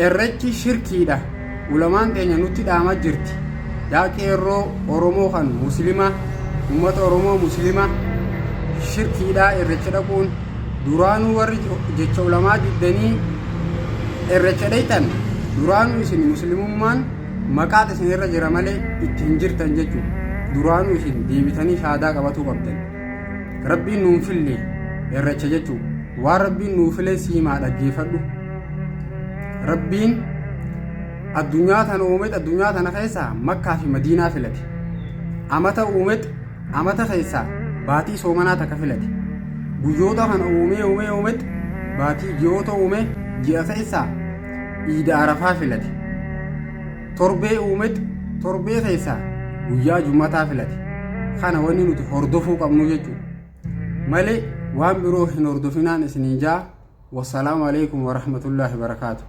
irrechi shirkiidha ulamaan teenya nutti dhaamaa jirti yaa qeerroo oromoo kan muslima ummata oromoo muslima shirkiidha irrecha dhaquun duraanuu warri jecha ulamaa diddanii irrecha dhaytan duraanuu isin muslimummaan maqaat isin irra jira malee ittiin jirtan jechuudha duraanuu isin deebitanii shaadaa qabatuu qabdan rabbiin nuun fille irrecha jechuudha waan rabbiin nuuf file siimaa dhaggeeffadhu rabbiin addunyaa tana uumet addunyaa tana keessaa makkaa fi madiinaa filate amata uumet amata keessaa baatii soomanaa takka filate guyyoota kana uumet baatii ji'oota uume ji'a keessaa iida arafaa filate torbee uumet torbee keessaa guyyaa jummataa filate kana wanni nuti hordofuu qabnu jechuudha malee waan biroo hin hordofinaan isiniin jaa wassalaamu alaikum warahmatullaahi wabarakaatuh